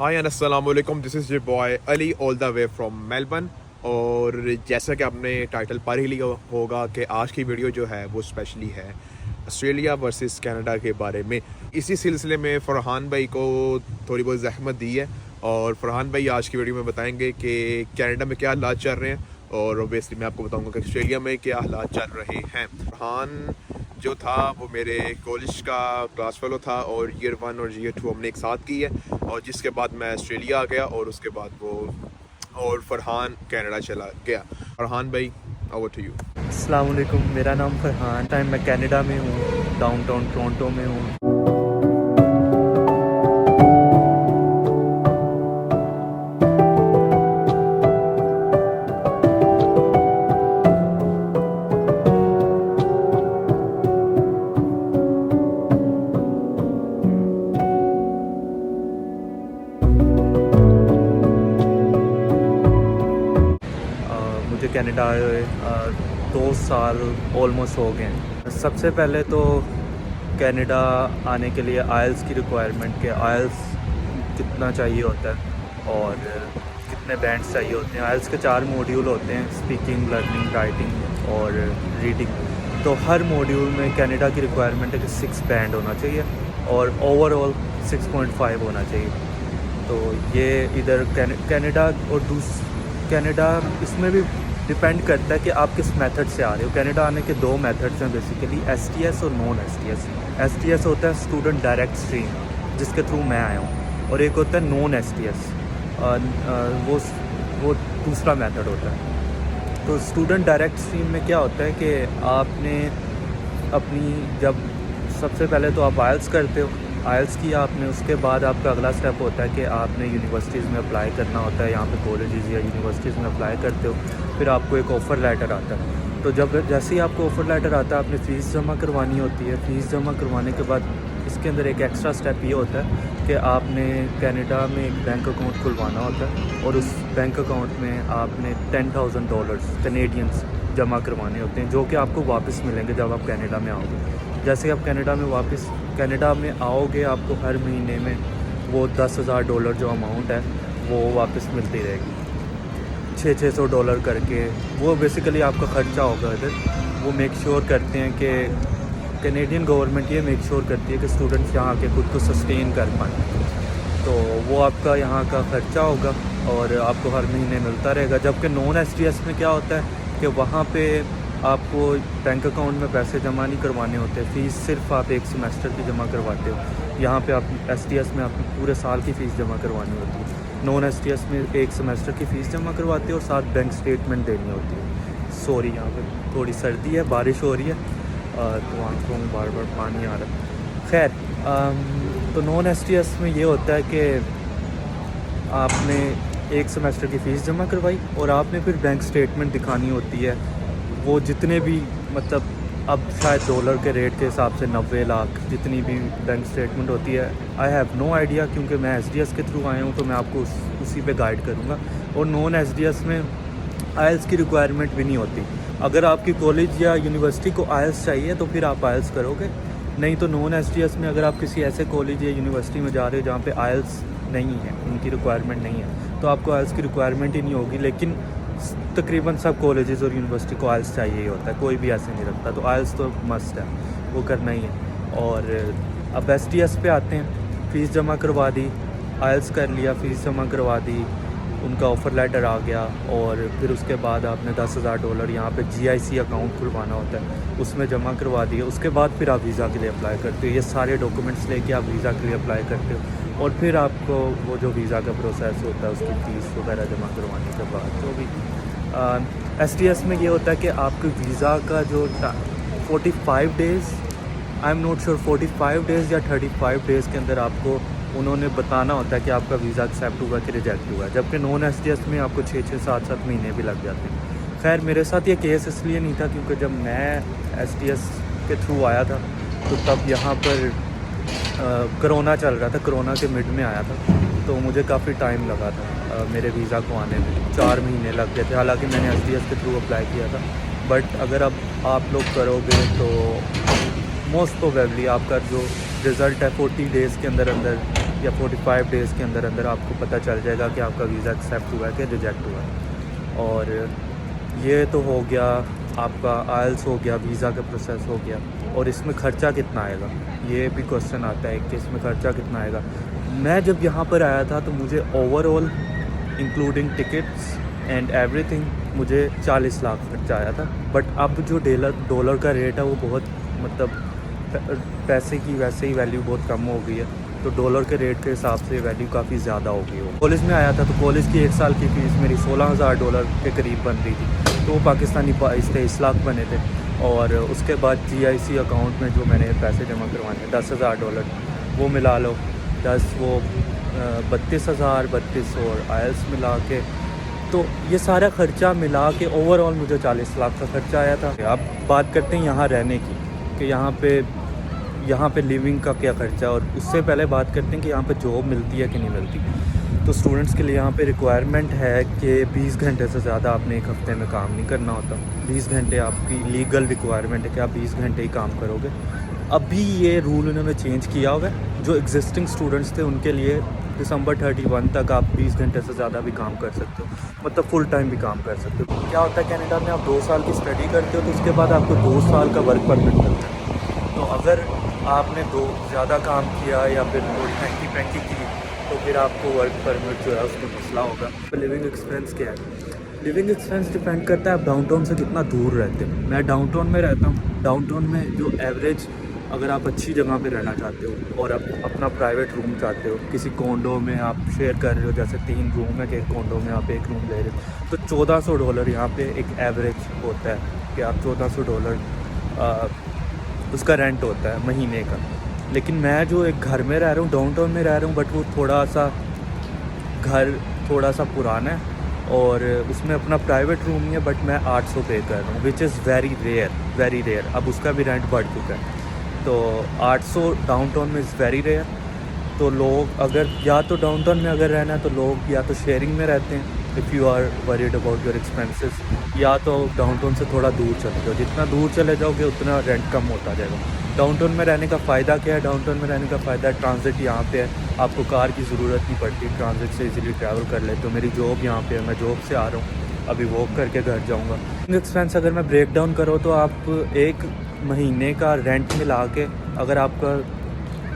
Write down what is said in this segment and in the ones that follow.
हाय and अस्सलाम वालेकुम, this is your boy Ali all the way from Melbourne. और जैसा कि आपने टाइटल पढ़ ही लिया होगा कि आज की वीडियो जो है वो स्पेशली है ऑस्ट्रेलिया वर्सेस कनाडा के बारे में। इसी सिलसिले में फ़रहान भाई को थोड़ी बहुत ज़हमत दी है और फ़रहान भाई आज की वीडियो में बताएंगे कि कनाडा में क्या हालात चल रहे हैं और ओबियसली मैं आपको बताऊंगा कि ऑस्ट्रेलिया में क्या हालात चल रहे हैं। फ़रहान जो था वो मेरे कॉलेज का क्लास फेलो था और ईयर 1 और ईयर 2 हमने एक साथ की है और जिसके बाद मैं ऑस्ट्रेलिया आ गया और उसके बाद वो और फ़रहान कनाडा चला गया। फ़रहान भाई, ओवर टू यू। अस्सलाम वालेकुम, मेरा नाम फ़रहान टाइम मैं कनाडा में हूँ, डाउनटाउन टोरंटो में हूँ। मुझे कनाडा आए हुए 2 साल ऑलमोस्ट हो गए हैं। सबसे पहले तो कनाडा आने के लिए आइल्स की रिक्वायरमेंट के आइल्स कितना चाहिए होता है और कितने बैंड्स चाहिए होते हैं। आइल्स के 4 मॉड्यूल होते हैं, स्पीकिंग, लर्निंग, राइटिंग और रीडिंग। तो हर मॉड्यूल में कनाडा की रिक्वायरमेंट है कि 6 बैंड होना चाहिए और ओवरऑल 6.5 होना चाहिए। तो ये इधर कनाडा और कनाडा इसमें भी डिपेंड करता है कि आप किस मेथड से आ रहे हो। कनाडा आने के 2 मेथड्स हैं बेसिकली, STS और नॉन STS। STS होता है स्टूडेंट डायरेक्ट स्ट्रीम, जिसके थ्रू मैं आया हूँ, और एक होता है नॉन STS, वो दूसरा मेथड होता है। तो स्टूडेंट डायरेक्ट स्ट्रीम में क्या होता है कि आपने अपनी जब सबसे पहले तो आप आइल्स करते हो, आइल्स किया आपने, उसके बाद आपका अगला स्टेप होता है कि आपने यूनिवर्सिटीज़ में अप्लाई करना होता है। यहाँ पे कॉलेजेस या यूनिवर्सिटीज़ में अप्लाई करते हो, फिर आपको एक ऑफ़र लेटर आता है। तो जब जैसे ही आपको ऑफ़र लेटर आता है, आपने फ़ीस जमा करवानी होती है। फ़ीस जमा करवाने के बाद इसके अंदर एक एक्स्ट्रा स्टेप ये होता है कि आपने कनाडा में एक बैंक अकाउंट खुलवाना होता है और उस बैंक अकाउंट में आपने $10,000 कनेडियंस जमा करवाने होते हैं, जो कि आपको वापस मिलेंगे जब आप कनाडा में आओगे। जैसे आप कनाडा में आओगे, आपको हर महीने में वो $10,000 जो अमाउंट है वो वापस मिलती रहेगी, $600 करके। वो बेसिकली आपका ख़र्चा होगा इधर। वो मेक श्योर करते हैं कि कनेडियन गवर्नमेंट ये मेक श्योर करती है कि स्टूडेंट्स यहाँ आके खुद को सस्टेन कर पाएँ। तो वो आपका यहाँ का ख़र्चा होगा और आपको हर महीने मिलता रहेगा। जबकि नॉन STS में क्या होता है कि वहाँ पे आपको बैंक अकाउंट में पैसे जमा नहीं करवाने होते, फ़ीस सिर्फ आप 1 सेमेस्टर की जमा करवाते हो। यहाँ पे आप STS में आपको पूरे साल की फ़ीस जमा करवानी होती है। नॉन STS में 1 सेमेस्टर की फ़ीस जमा करवाते हो और साथ बैंक स्टेटमेंट देनी होती है। सॉरी, यहाँ पे थोड़ी सर्दी है, बारिश हो रही है तो आँखों में बार बार पानी आ रहा है। खैर, तो नॉन STS में ये होता है कि आपने 1 सेमेस्टर की फ़ीस जमा करवाई और आपने फिर बैंक स्टेटमेंट दिखानी होती है। वो जितने भी, मतलब अब शायद डॉलर के रेट के हिसाब से 90 लाख जितनी भी बैंक स्टेटमेंट होती है। आई हैव नो आइडिया, क्योंकि मैं STS के थ्रू आया हूँ तो मैं आपको उसी पे गाइड करूँगा। और नॉन STS में आइल्स की रिक्वायरमेंट भी नहीं होती। अगर आपकी कॉलेज या यूनिवर्सिटी को आइल्स चाहिए तो फिर आप आइल्स करोगे, नहीं तो नॉन STS में अगर आप किसी ऐसे कॉलेज या यूनिवर्सिटी में जा रहे हो जहाँ पे आइल्स नहीं है, उनकी रिक्वायरमेंट नहीं है, तो आपको आइल्स की रिक्वायरमेंट ही नहीं होगी। लेकिन तकरीबन सब कॉलेजेस और यूनिवर्सिटी को आइल्स चाहिए ही होता है, कोई भी ऐसे नहीं रखता। तो आइल्स तो मस्ट है, वो करना ही है। और अब STS पे आते हैं। फ़ीस जमा करवा दी, आइल्स कर लिया, फ़ीस जमा करवा दी, उनका ऑफ़र लेटर आ गया और फिर उसके बाद आपने $10,000 यहाँ पे GIC अकाउंट खुलवाना होता है, उसमें जमा करवा दिए। उसके बाद फिर आप वीज़ा के लिए अप्लाई करते हो। ये सारे डॉक्यूमेंट्स लेके आप वीज़ा के लिए अप्लाई करते हो और फिर आपको वो जो वीज़ा का प्रोसेस होता है उसकी फ़ीस वगैरह जमा करवाने के बाद जो भी STS में ये होता है कि आपके वीज़ा का जो 45 days, I am not sure 45 days या 35 डेज़ के अंदर आपको उन्होंने बताना होता है कि आपका वीज़ा एक्सेप्ट हुआ कि रिजेक्ट हुआ। जबकि नॉन STS में आपको 6-6, 7-7 महीने भी लग जाते हैं। खैर, मेरे साथ ये केस इसलिए नहीं था क्योंकि जब मैं STS के थ्रू आया था तो तब यहाँ पर कोरोना चल रहा था, कोरोना के मिड में आया था, तो मुझे काफ़ी टाइम लगा था मेरे वीज़ा को आने में, 4 महीने लग गए थे। हालांकि मैंने STS के थ्रू अप्लाई किया था, बट अगर अब आप लोग करोगे तो मोस्ट प्रोबेबली आपका जो रिज़ल्ट है 40 डेज़ के अंदर अंदर या 45 डेज़ के अंदर अंदर आपको पता चल जाएगा कि आपका वीज़ा एक्सेप्ट हुआ है कि रिजेक्ट हुआ है। और ये तो हो गया आपका आइल्स हो गया, वीज़ा का प्रोसेस हो गया। और इसमें ख़र्चा कितना आएगा, ये भी क्वेश्चन आता है कि इसमें ख़र्चा कितना आएगा। मैं जब यहाँ पर आया था तो मुझे overall including tickets and everything मुझे 40 लाख खर्चा आया था। बट अब जो डॉलर का रेट है वो बहुत मतलब पैसे की वैसे ही वैल्यू बहुत कम हो गई है, तो डॉलर के रेट के हिसाब से वैल्यू काफ़ी ज़्यादा हो गई हो। कॉलेज में आया था तो कॉलेज की 1 साल की फ़ीस मेरी $16,000 के करीब बन रही थी, तो वो पाकिस्तानी 22-23 लाख बने थे। और उसके बाद GIC अकाउंट में जो मैंने पैसे जमा करवाने $10,000 वो मिला लो, 10 वो 32,000 और आयल्स मिला के, तो ये सारा ख़र्चा मिला के ओवरऑल मुझे 40 लाख का ख़र्चा आया था। अब बात करते हैं यहाँ रहने की कि यहाँ पे लिविंग का क्या ख़र्चा, और उससे पहले बात करते हैं कि यहाँ पे जॉब मिलती है कि नहीं मिलती। तो स्टूडेंट्स के लिए यहाँ पे रिक्वायरमेंट है कि 20 घंटे से ज़्यादा आपने एक हफ़्ते में काम नहीं करना होता। 20 घंटे आपकी लीगल रिक्वायरमेंट है कि आप 20 घंटे ही काम करोगे। अभी ये रूल उन्होंने चेंज किया होगा, जो एग्जिस्टिंग स्टूडेंट्स थे उनके लिए दिसंबर 31 तक आप 20 घंटे से ज़्यादा भी काम कर सकते हो, मतलब फुल टाइम भी काम कर सकते हो। क्या होता है कनाडा में, आप 2 साल की स्टडी करते हो तो उसके बाद आपको 2 साल का वर्क परमिट मिलता है। तो अगर आपने ज़्यादा काम किया या फिर थोड़ी हैंकी पैंकी की तो फिर आपको वर्क परमिट जो है उसमें मसला होगा। तो लिविंग एक्सपेंस क्या है, लिविंग एक्सपेंस डिपेंड करता है आप डाउनटाउन से कितना दूर रहते हो। मैं डाउनटाउन में रहता हूँ। डाउनटाउन में जो एवरेज, अगर आप अच्छी जगह पे रहना चाहते हो और आप अपना प्राइवेट रूम चाहते हो, किसी कोंडो में आप शेयर कर रहे हो, जैसे 3 रूम है कि एक कोंडो में आप 1 रूम ले रहे हो, तो $1400 यहाँ पे एक एवरेज होता है कि आप $1400 उसका रेंट होता है महीने का। लेकिन मैं जो एक घर में रह रहा हूँ, डाउनटाउन में रह रहा हूँ, बट वो थोड़ा सा पुराना है और उसमें अपना प्राइवेट रूम नहीं है, बट मैं 800 पे कर रहा हूँ, विच इज़ वेरी रेयर। अब उसका भी रेंट बढ़ चुका है, तो 800 डाउनटाउन में इज़ वेरी रेयर। तो लोग अगर या तो डाउनटाउन में अगर रहना है तो लोग या तो शेयरिंग में रहते हैं if you are worried about your expenses, या तो डाउनटाउन से थोड़ा दूर चले जाओ। जितना दूर चले जाओगे उतना रेंट कम होता जाएगा। डाउनटाउन में रहने का फ़ायदा क्या है, डाउनटाउन में रहने का फ़ायदा है ट्रांजिट यहाँ पे है, आपको कार की ज़रूरत नहीं पड़ती, ट्रांजिट से इजीली ट्रैवल कर लेते हो। मेरी जॉब यहाँ पे है, मैं जॉब से आ रहा हूँ, अभी वॉक करके घर जाऊँगा। एक्सपेंस अगर मैं ब्रेक डाउन करो तो आप एक महीने का रेंट मिला के, अगर आपका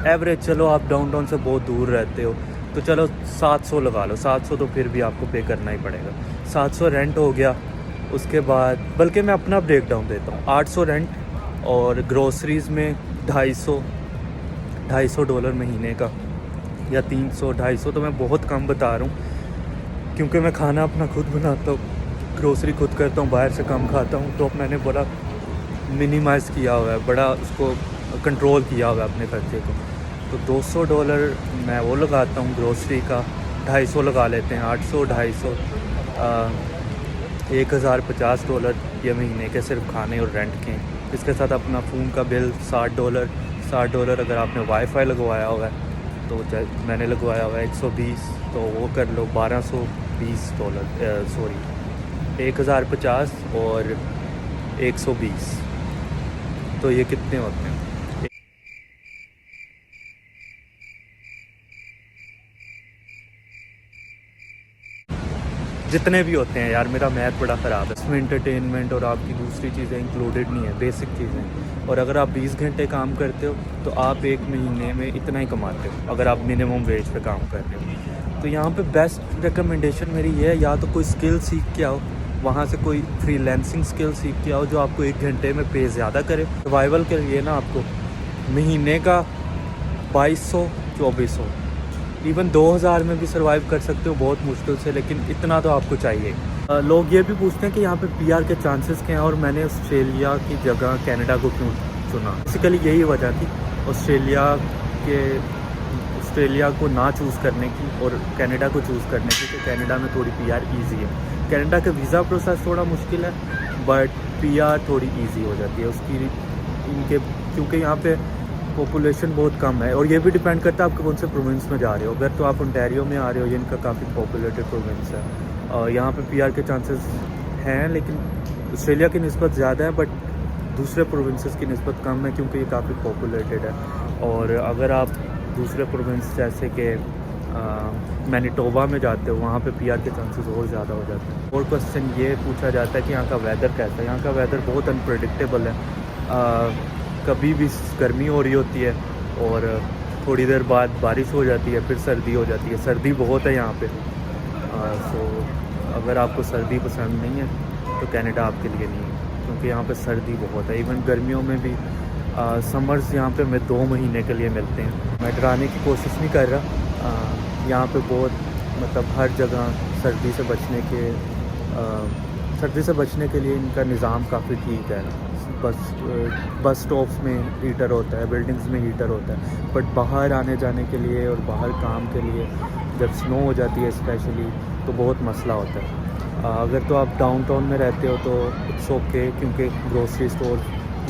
एवरेज, चलो आप डाउनटाउन से बहुत दूर रहते हो तो चलो 700 लगा लो, 700 तो फिर भी आपको पे करना ही पड़ेगा। 700 रेंट हो गया, उसके बाद बल्कि मैं अपना ब्रेक डाउन देता हूँ, 800 रेंट और ग्रोसरीज़ में $250 महीने का, या 300-250, तो मैं बहुत कम बता रहा हूँ क्योंकि मैं खाना अपना खुद बनाता हूँ, ग्रोसरी खुद करता हूँ, बाहर से कम खाता हूँ। तो मैंने बड़ा मिनिमाइज़ किया हुआ है, बड़ा उसको कंट्रोल किया हुआ है अपने खर्चे को। तो $200 मैं वो लगाता हूँ ग्रोसरी का, 250 लगा लेते हैं, 800 250 $1050 ये महीने के सिर्फ खाने और रेंट के। इसके साथ अपना फ़ोन का बिल $60 अगर आपने वाईफाई लगवाया हुआ है तो मैंने लगवाया हुआ है 120, तो वो कर लो $1220, सॉरी 1050 और 120, तो ये कितने होते हैं? जितने भी होते हैं यार, मेरा मैथ बड़ा ख़राब है। इसमें एंटरटेनमेंट और आपकी दूसरी चीज़ें इंक्लूडेड नहीं है, बेसिक चीज़ें। और अगर आप 20 घंटे काम करते हो तो आप एक महीने में इतना ही कमाते हो अगर आप मिनिमम वेज पे काम कर रहे हो। तो यहाँ पे बेस्ट रिकमेंडेशन मेरी ये है, या तो कोई स्किल सीख के आओ, वहाँ से कोई फ्रीलांसिंग स्किल सीख के आओ जो आपको 1 घंटे में पे ज़्यादा करे। सर्वाइवल के लिए ना आपको महीने का 2200-2400, इवन 2000 में भी सर्वाइव कर सकते हो बहुत मुश्किल से, लेकिन इतना तो आपको चाहिए। लोग ये भी पूछते हैं कि यहाँ पे PR के चांसेस क्या हैं, और मैंने ऑस्ट्रेलिया की जगह कनाडा को क्यों चुना। बेसिकली यही वजह थी ऑस्ट्रेलिया को ना चूज़ करने की और कनाडा को चूज़ करने की, तो कनाडा में थोड़ी PR ईजी है। कनाडा का वीज़ा प्रोसेस थोड़ा मुश्किल है, बट PR थोड़ी ईजी हो जाती है उसकी, क्योंकि यहाँ पे पॉपुलेशन बहुत कम है। और ये भी डिपेंड करता है आप कौन से प्रोविंस में जा रहे हो। अगर तो आप ओंटारियो में आ रहे हो, ये इनका काफ़ी पॉपुलेटेड प्रोविंस है, और यहाँ पे PR के चांसेस हैं, लेकिन ऑस्ट्रेलिया की निस्बत ज़्यादा है, बट दूसरे प्रोविंसेस की निस्बत कम है क्योंकि ये काफ़ी पॉपुलेटेड है। और अगर आप दूसरे प्रोविंस जैसे कि मैनिटोबा में जाते हो, वहाँ पे पीआर के चांसेस और ज़्यादा हो जाते हैं। और क्वेश्चन ये पूछा जाता है कि यहाँ का वेदर कैसा है। यहाँ का वेदर बहुत अनप्रेडिक्टेबल है। कभी भी गर्मी हो रही होती है और थोड़ी देर बाद बारिश हो जाती है, फिर सर्दी हो जाती है। सर्दी बहुत है यहाँ पे। सो अगर आपको सर्दी पसंद नहीं है तो कनाडा आपके लिए नहीं है, क्योंकि यहाँ पे सर्दी बहुत है। इवन गर्मियों में भी समर्स यहाँ पे मैं 2 महीने के लिए मिलते हैं। मैं डराने की कोशिश नहीं कर रहा। यहाँ पे बहुत मतलब हर जगह सर्दी से बचने के लिए इनका निज़ाम काफ़ी ठीक है। बस स्टॉप्स में हीटर होता है, बिल्डिंग्स में हीटर होता है, बट बाहर आने जाने के लिए और बाहर काम के लिए जब स्नो हो जाती है स्पेशली तो बहुत मसला होता है। अगर तो आप डाउनटाउन में रहते हो तो इट्स ओके, क्योंकि ग्रोसरी स्टोर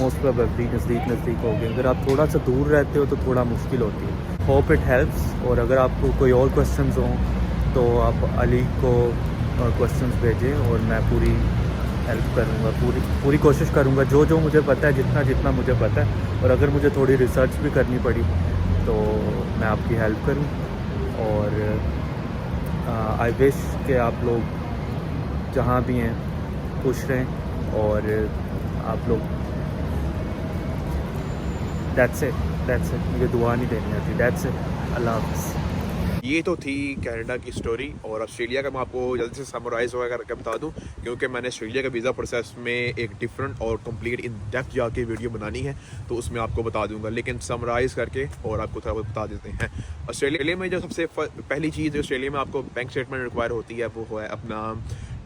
मोस्ट प्रोबेबली नज़दीक होंगे। अगर आप थोड़ा सा दूर रहते हो तो थोड़ा मुश्किल होती है। Hope it helps. और अगर आपको कोई और क्वेश्चंस हों तो आप अली को क्वेश्चंस भेजें और मैं पूरी हेल्प करूँगा, पूरी कोशिश करूँगा जो मुझे पता है, जितना मुझे पता है। और अगर मुझे थोड़ी रिसर्च भी करनी पड़ी तो मैं आपकी हेल्प करूँ। और आई विश कि आप लोग जहाँ भी हैं खुश रहें और आप लोग दैट्स इट। मुझे दुआ नहीं देनी आती। That's it. अल्लाह हाफ़िज़। ये तो थी कनाडा की स्टोरी। और ऑस्ट्रेलिया का मैं आपको जल्दी से समराइज़ वगैरह करके बता दूं, क्योंकि मैंने ऑस्ट्रेलिया का वीज़ा प्रोसेस में एक डिफरेंट और कंप्लीट इन डेप्थ जाके वीडियो बनानी है, तो उसमें आपको बता दूंगा। लेकिन समराइज़ करके और आपको थोड़ा बहुत बता देते हैं। ऑस्ट्रेलिया में जो सबसे पहली चीज़ जो ऑस्ट्रेलिया में आपको बैंक स्टेटमेंट रिक्वायर होती है वो है अपना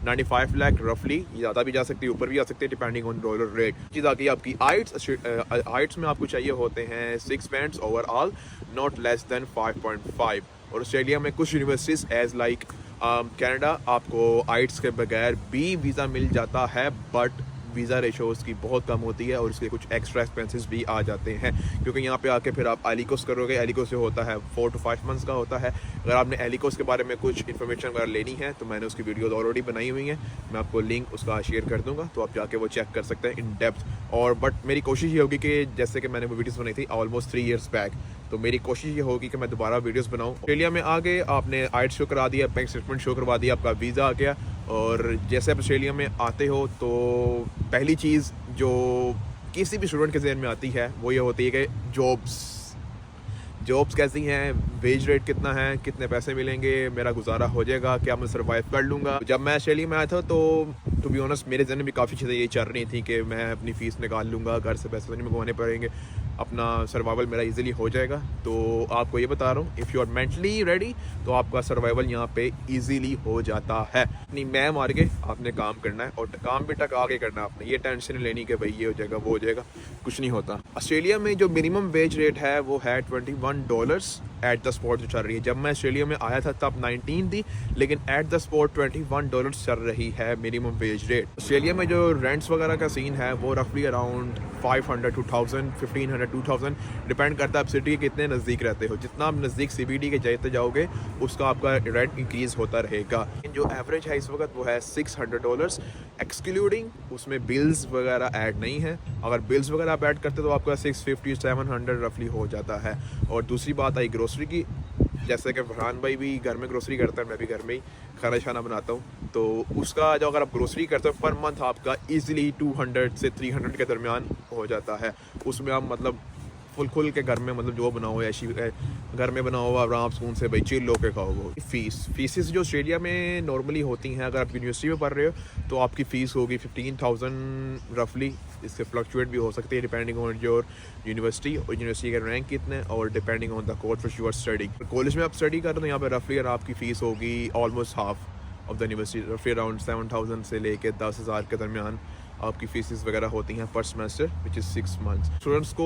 95 लाख रफली। ज़्यादा भी जा सकती है, ऊपर भी जा सकती है, डिपेंडिंग ऑन डॉलर रेट। चीज़ आती है आपकी आइट्स में आपको चाहिए होते हैं 6 bands overall, not less than 5.5। और ऑस्ट्रेलिया में कुछ यूनिवर्सिटीज़ एज लाइक कनाडा आपको आइट्स के बगैर भी वीज़ा मिल जाता है, बट वीज़ा रेशो उसकी बहुत कम होती है और इसके कुछ एक्स्ट्रा एक्सपेंसेस भी आ जाते हैं, क्योंकि यहाँ पे आके फिर आप एलिकोस करोगे। एलिकोस जो होता है 4 to 5 मंथ्स का होता है। अगर आपने एलिकोस के बारे में कुछ इन्फॉर्मेशन वगैरह लेनी है तो मैंने उसकी वीडियोस ऑलरेडी बनाई हुई हैं, मैं आपको लिंक उसका शेयर कर दूंगा, तो आप जाके वो चेक कर सकते हैं इन डेप्थ। और बट मेरी कोशिश ये होगी कि जैसे कि मैंने वो वीडियोज़ बनाई थी ऑलमोस्ट 3 years बैक, तो मेरी कोशिश ये होगी कि मैं दोबारा वीडियोस बनाऊं। ऑस्ट्रेलिया में आगे आपने आइट्स शो करा दिया, बैंक स्टेटमेंट शो करवा दिया, आपका वीज़ा आ गया। और जैसे आप ऑस्ट्रेलिया में आते हो तो पहली चीज़ जो किसी भी स्टूडेंट के जहन में आती है वो ये होती है कि जॉब्स कैसी हैं, वेज रेट कितना है, कितने पैसे मिलेंगे, मेरा गुजारा हो जाएगा, क्या मैं सर्वाइव कर लूँगा। जब मैं ऑस्ट्रेलिया में आया था तो टू बी ऑनेस्ट मेरे जहन में भी काफ़ी चीज़ें ये चल रही थी कि मैं अपनी फ़ीस निकाल लूँगा, घर से पैसे नहीं मंगवाने पड़ेंगे, अपना सर्वाइवल मेरा इजीली हो जाएगा। तो आपको ये बता रहा हूँ, if you are mentally ready तो आपका सर्वाइवल यहाँ पे इजीली हो जाता है। अपनी मैं मार के आपने काम करना है और काम भी टका के करना है। आपने ये टेंशन लेनी कि भाई ये हो जाएगा वो हो जाएगा, कुछ नहीं होता। ऑस्ट्रेलिया में जो मिनिमम वेज रेट है वो है $21 एट द स्पॉट जो चल रही है। जब मैं ऑस्ट्रेलिया में आया था तब 19 थी, लेकिन एट द स्पॉट $21 चल रही है मिनिमम वेज रेट। ऑस्ट्रेलिया में जो रेंट्स वगैरह का सीन है वो रफली अराउंड 500 to 1000, 1500 2000 डिपेंड करता है आप सिटी के कितने नज़दीक रहते हो। जितना आप नज़दीक CBD के जाते जाओगे उसका आपका रेंट इंक्रीज़ होता रहेगा। जो एवरेज है इस वक्त वो है $600 एक्सक्लूडिंग उसमें बिल्स वगैरह ऐड नहीं है। अगर बिल्स वगैरह आप ऐड करते तो आपका 650-700 रफली हो जाता है। और दूसरी बात आई ग्रोसरी की, जैसे कि फरहान भाई भी घर में ग्रोसरी करता है, मैं भी घर में ही खाना शाना बनाता हूँ, तो उसका जो अगर आप ग्रोसरी करते हो पर मंथ आपका इजीली 200 से 300 के दरमियान हो जाता है। उसमें आप मतलब खुल के घर में मतलब जो बनाओ ऐसी घर में बनाओ आराम सुकून से भाई चिल होके खाओगे। फीसिस जो ऑस्ट्रेलिया में नॉर्मली होती हैं, अगर आप यूनिवर्सिटी में पढ़ रहे हो तो आपकी फ़ीस होगी 15,000 रफली। इससे फ्लक्चुएट भी हो सकती है डिपेंडिंग ऑन योर यूनिवर्सिटी और यूनिवर्सिटी का रैंक कितने और depending on the course which you are studying. College में आप स्टडी कर रहे हो यहाँ पर रफली आपकी फ़ीस होगी almost half of the university, रफली अराउंड 7,000 से लेके 10,000 के दरमियान आपकी फीसिस वगैरह होती हैं पर semester, which is 6 months. Students को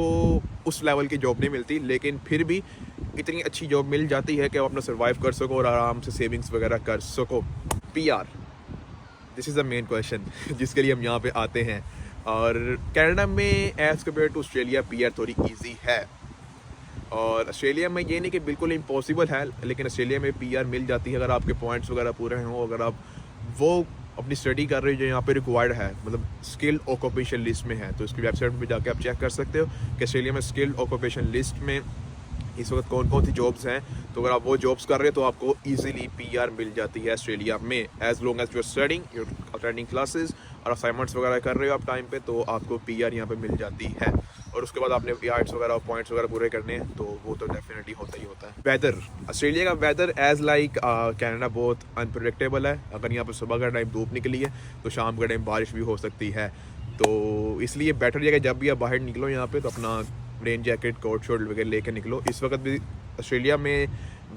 उस लेवल की जॉब नहीं मिलती, लेकिन फिर भी इतनी अच्छी जॉब मिल जाती है कि आप अपना सर्वाइव कर सको और आराम से सेविंग्स वगैरह कर सको। PR, this is the main question जिसके लिए हम यहाँ पे आते हैं। और कनाडा में as compared to Australia PR थोड़ी ईजी है। और ऑस्ट्रेलिया में ये नहीं कि बिल्कुल इम्पॉसिबल है, लेकिन ऑस्ट्रेलिया में PR मिल जाती है अगर आपके पॉइंट्स वगैरह पूरे हों, अगर आप वो अपनी स्टडी कर रहे हो जो यहाँ पे रिक्वायर्ड है, मतलब स्किल्ड ऑक्यूपेशन लिस्ट में है। तो इसकी वेबसाइट पे जाके आप चेक कर सकते हो कि ऑस्ट्रेलिया में स्किल्ड ऑक्यूपेशन लिस्ट में इस वक्त कौन कौन सी जॉब्स हैं, तो अगर आप वो जॉब्स कर रहे हैं तो आपको इजीली पीआर मिल जाती है ऑस्ट्रेलिया में, as long as you're studying, you're attending classes और असाइनमेंट्स वगैरह कर रहे हो आप टाइम पे, तो आपको पीआर यहाँ पे मिल जाती है। और उसके बाद आपने यार्ड्स वगैरह और पॉइंट्स वगैरह पूरे करने हैं, तो वो तो डेफिनेटली होता ही होता है। वेदर, ऑस्ट्रेलिया का वेदर एज लाइक कनाडा बहुत अनप्रेडिक्टेबल है। अगर यहाँ पर सुबह का टाइम धूप निकली है तो शाम का टाइम बारिश भी हो सकती है, तो इसलिए बेटर ये कि जब भी आप बाहर निकलो यहाँ पे तो अपना रेन जैकेट, कोट शॉर्ट वगैरह लेकर निकलो। इस वक्त भी ऑस्ट्रेलिया में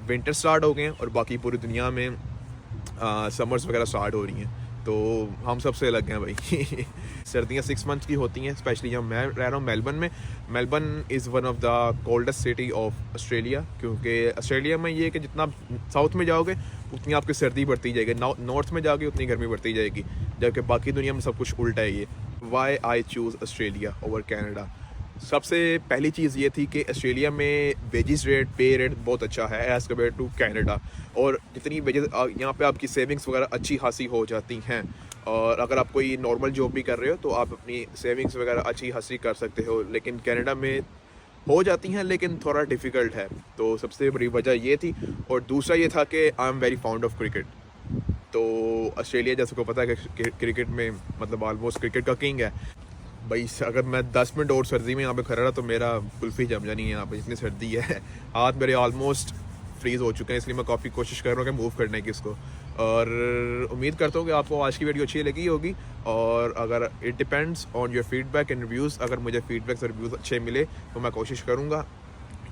विंटर स्टार्ट हो गए हैं और बाकी पूरी दुनिया में समर्स वगैरह स्टार्ट हो रही हैं, तो हम सबसे अलग हैं भाई। सर्दियाँ 6 मंथ्स की होती हैं, स्पेशली जहाँ मैं रह रहा हूँ मेलबर्न में। Melbourne is one of the coldest city of Australia, क्योंकि ऑस्ट्रेलिया में ये है कि जितना साउथ में जाओगे उतनी आपकी सर्दी बढ़ती जाएगी, नॉर्थ में जाओगे उतनी गर्मी बढ़ती जाएगी, जबकि बाकी दुनिया में सब कुछ उल्टा है। ये why I choose Australia over Canada. सबसे पहली चीज़ ये थी कि ऑस्ट्रेलिया में वेजेस रेट, पे रेट बहुत अच्छा है एज़ कम्पेयर टू कैनेडा, और जितनी वेजेस यहाँ पे आपकी सेविंग्स वगैरह अच्छी खासी हो जाती हैं, और अगर आप कोई नॉर्मल जॉब भी कर रहे हो तो आप अपनी सेविंग्स वगैरह अच्छी खासी कर सकते हो, लेकिन कनाडा में हो जाती हैं लेकिन थोड़ा डिफ़िकल्ट है। तो सबसे बड़ी वजह ये थी, और दूसरा ये था कि I am very found of cricket. तो ऑस्ट्रेलिया जैसे को पता है कि क्रिकेट में मतलब ऑलमोस्ट क्रिकेट का किंग है भाई। अगर मैं 10 मिनट और सर्दी में यहाँ पे खड़ा रहा तो मेरा कुल्फ़ी जम जानी है यहाँ पे, इतनी सर्दी है। हाथ मेरे ऑलमोस्ट फ्रीज़ हो चुके हैं, इसलिए मैं काफ़ी कोशिश कर रहा हूँ कि मूव करने की इसको। और उम्मीद करता हूँ कि आपको आज की वीडियो अच्छी लगी होगी, और अगर it depends on your feedback and reviews, अगर मुझे फीडबैक्स और रिव्यूज़ अच्छे मिले तो मैं कोशिश करूँगा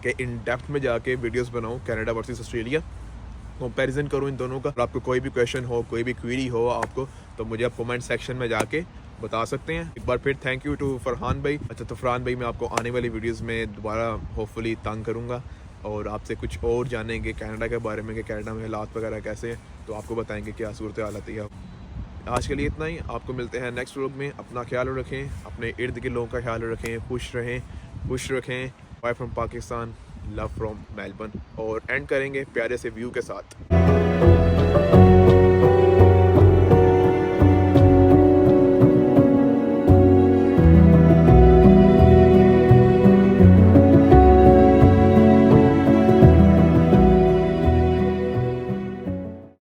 कि इन डेप्थ में जाके वीडियोज़ बनाऊँ कनाडा वर्सेस ऑस्ट्रेलिया, कंपैरिजन करूँ इन दोनों का। अगर आपको कोई भी क्वेश्चन हो, कोई भी क्वेरी हो आपको, तो मुझे आप कमेंट सेक्शन में जाके बता सकते हैं। एक बार फिर थैंक यू टू फरहान भाई। अच्छा, तो फरहान भाई मैं आपको आने वाली वीडियोस में दोबारा होपफुली तंग करूँगा और आपसे कुछ और जानेंगे कनाडा के बारे में कि कनाडा में हालात वगैरह कैसे हैं, तो आपको बताएंगे क्या सूरत हाल आती है। आज के लिए इतना ही, आपको मिलते हैं नेक्स्ट व्लॉग में। अपना ख्याल रखें, अपने इर्द गिर्द लोगों का ख्याल रखें, खुश रहें, खुश रखें। Bye from Pakistan, love from Melbourne. और एंड करेंगे प्यारे से व्यू के साथ।